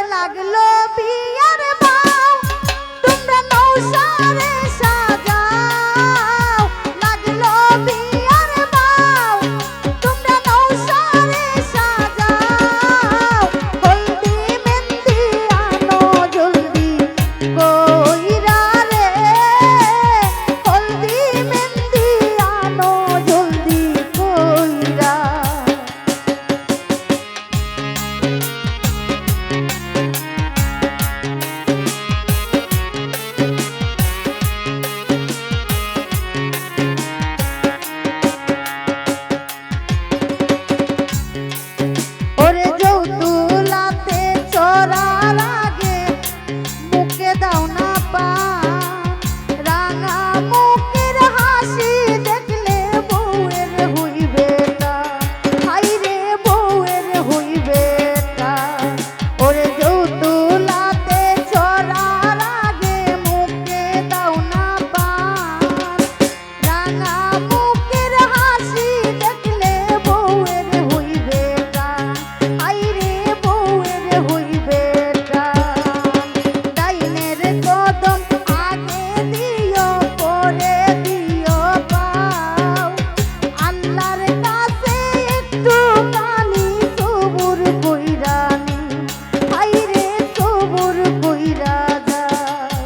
লাগলো বিয়ার বাউ তোমরা নৌসারে সাজাও লাগলো বিয়ার বাউ তোমরা নৌসারে সাজাও হলদি মেহেন্দি আনো জলদি কইরা রে হলদি মেহেন্দি আনো জলদি কইরা ওরে যৌতুলাতে চড়ার আগে মুখে দাও না পান রাঙা মুখের হাসি দেখলে বউয়ের হইবে তা হাইরে বউয়ের হইবে তা ওরে যৌতুলাতে চড়ার আগে মুখে দাও না পান রাঙা মুখের হাসি দেখলে বউয়ের হইবে তা আইরে বউয়ের হইবে তা ডাইনের কদম আগে দিও পরে দিও পাও আল্লাহর কাছে একটু কানি সবুর কইরা নি আইরে সবুর কইরা যাও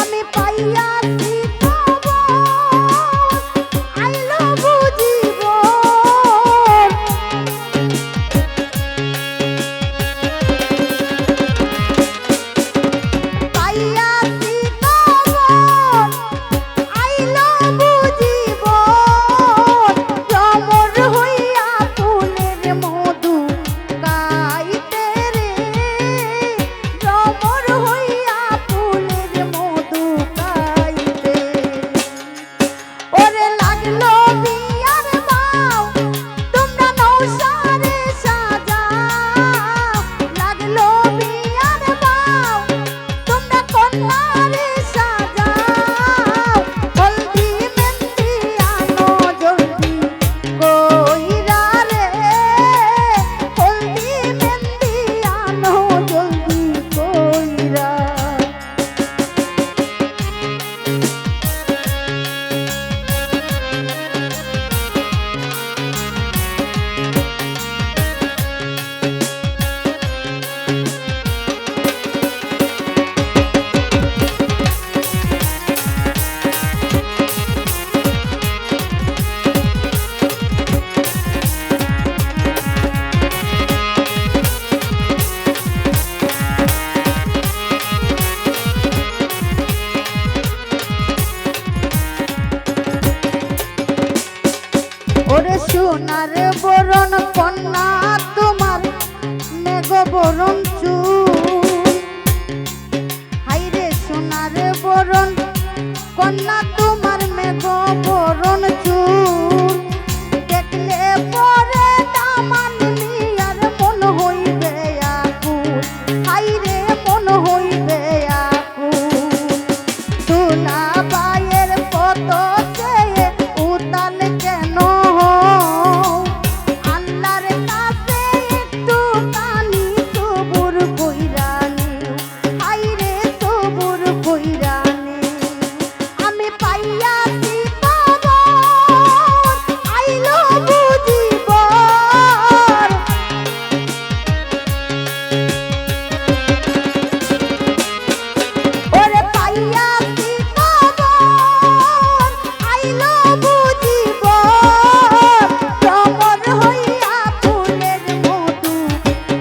আমি পাইয়াছি খবর আইলো বুঝিব পাইয়াছি খবর আইলো বুঝিব ভ্রমর হইয়া ফুলের মধু গাইতে রে ভ্রমর হইয়া ফুলের মধু গাইতে ওরে লাগলো বিয়ার বাউ তোমরা নৌসারে সাজাও লাগলো বিয়ার বাউ তোমরা কন্যারে সাজাও হলদি মেহেন্দি আনো জলদি কইরা রে হলদি মেহেন্দি আনো জলদি কইরা ওরে সোনার বরণ কন্যা তোমার মেঘ বরণ চুল হাইরে সোনার বরণ কন্যা তোমার মেঘ বরণ চুল দেখলে পরে দামান নিয়ার মন হইবে আকুল হাইরে মন হইবে আকুল সোনা বায়ের কত চেয়ে উতাল কেন আল্লাহর কাছে একটু কানি সবুর কইরা নিও হাইরে সবুর কইরা নিও আমি পাইয়াছি খবর আইলো বুঝিব ওরে পাইয়াছি খবর আইলো বুঝিব ভ্রমর হইয়া ফুলের মধু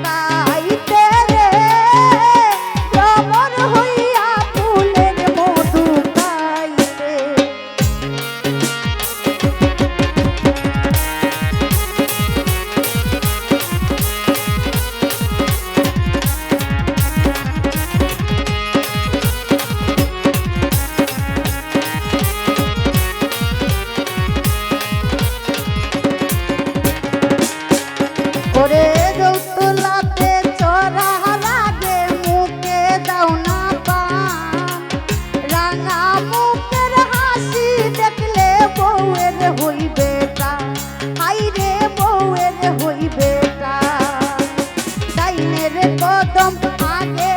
গাইতে রে ভ্রমর হইয়া ফুলের মধু গাইতে ওরে যৌতুলাতে চড়ার আগে মুখে দাও না পান রাঙা মুখের হাসি দেখলে বউয়ের হইবে তা হাইরে বউয়ের হইবে তা ডাইনের কদম আগে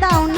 দাও